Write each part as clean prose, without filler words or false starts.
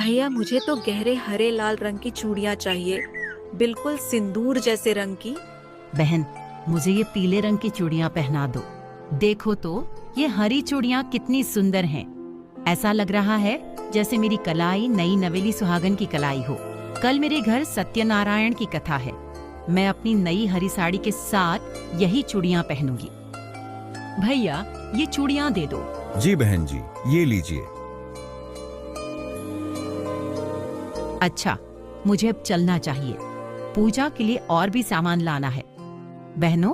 भैया मुझे तो गहरे हरे लाल रंग की चूड़ियाँ चाहिए, बिल्कुल सिंदूर जैसे रंग की। बहन, मुझे ये पीले रंग की चूड़ियाँ पहना दो। देखो तो ये हरी चूड़ियाँ कितनी सुंदर हैं। ऐसा लग रहा है जैसे मेरी कलाई नई नवेली सुहागन की कलाई हो। कल मेरे घर सत्यनारायण की कथा है। मैं अपनी नई हरी साड़ी के साथ यही चूड़ियाँ पहनूंगी। भैया, ये चूड़ियाँ दे दो। जी बहन जी, ये लीजिए। अच्छा, मुझे अब चलना चाहिए। पूजा के लिए और भी सामान लाना है। बहनों,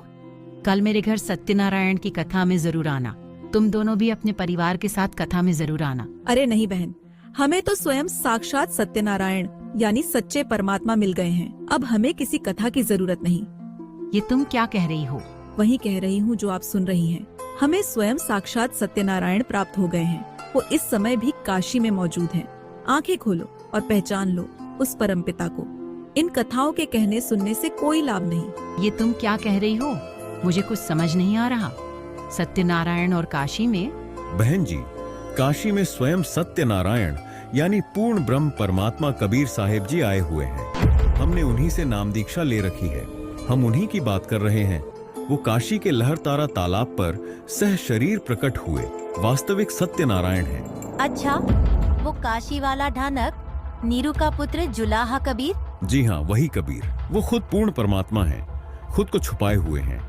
कल मेरे घर सत्यनारायण की कथा में जरूर आना। तुम दोनों भी अपने परिवार के साथ कथा में जरूर आना। अरे नहीं बहन, हमें तो स्वयं साक्षात सत्यनारायण यानी सच्चे परमात्मा मिल गए हैं। अब हमें किसी कथा की जरूरत नहीं। ये तुम क्या कह रही हो? वही कह रही हूँ जो आप सुन रही हैं। हमें स्वयं साक्षात सत्यनारायण प्राप्त हो गए हैं। वो इस समय भी काशी में मौजूद हैं। आंखें खोलो और पहचान लो उस परमपिता को। इन कथाओं के कहने सुनने से कोई लाभ नहीं। ये तुम क्या कह रही हो? मुझे कुछ समझ नहीं आ रहा। सत्यनारायण और काशी में? बहन जी, काशी में स्वयं सत्यनारायण यानी पूर्ण ब्रह्म परमात्मा कबीर साहिब जी आए हुए हैं। हमने उन्हीं से नाम दीक्षा ले रखी है। हम उन्हीं की बात कर रहे हैं। वो काशी के लहरतारा तालाब पर सह शरीर प्रकट हुए वास्तविक सत्यनारायण हैं। अच्छा, वो काशी वाला ढानक नीरू का पुत्र जुलाहा कबीर? जी हाँ, वही कबीर। वो खुद पूर्ण परमात्मा हैं, खुद को छुपाए हुए हैं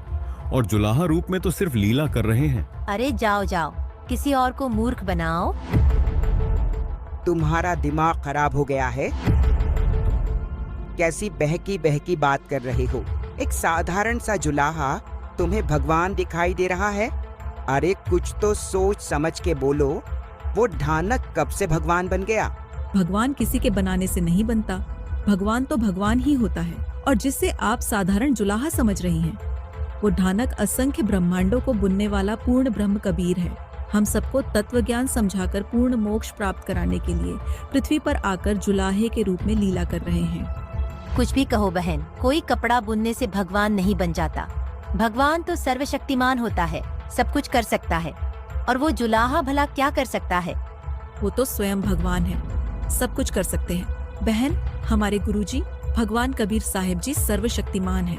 और जुलाहा रूप में तो सिर्फ लीला कर रहे हैं। अरे जाओ जाओ, किसी और को मूर्ख बनाओ। तुम्हारा दिमाग खराब हो गया है? कैसी बहकी बहकी बात कर रहे हो? एक साधारण सा जुलाहा तुम्हें भगवान दिखाई दे रहा है? अरे कुछ तो सोच समझ के बोलो। वो ढानक कब से भगवान बन गया? भगवान किसी के बनाने से नहीं बनता। भगवान तो भगवान ही होता है। और जिससे आप साधारण जुलाहा समझ रही हैं, वो ढानक असंख्य ब्रह्मांडों को बुनने वाला पूर्ण ब्रह्म कबीर है। हम सबको तत्व ज्ञान समझाकर पूर्ण मोक्ष प्राप्त कराने के लिए पृथ्वी पर आकर जुलाहे के रूप में लीला कर रहे हैं। कुछ भी कहो बहन, कोई कपड़ा बुनने से भगवान नहीं बन जाता। भगवान तो सर्वशक्तिमान होता है, सब कुछ कर सकता है। और वो जुलाहा भला क्या कर सकता है? वो तो स्वयं भगवान है, सब कुछ कर सकते हैं। बहन, हमारे गुरुजी भगवान कबीर साहिब जी सर्वशक्तिमान हैं।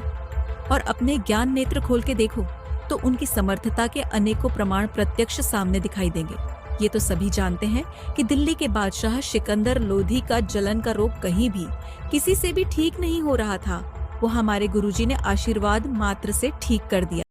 और अपने ज्ञान नेत्र खोल के देखो तो उनकी समर्थता के अनेकों प्रमाण प्रत्यक्ष सामने दिखाई देंगे। ये तो सभी जानते हैं कि दिल्ली के बादशाह सिकंदर लोधी का जलन का रोग कहीं भी किसी से भी ठीक नहीं हो रहा था। वो हमारे गुरुजी ने आशीर्वाद मात्र से ठीक कर दिया।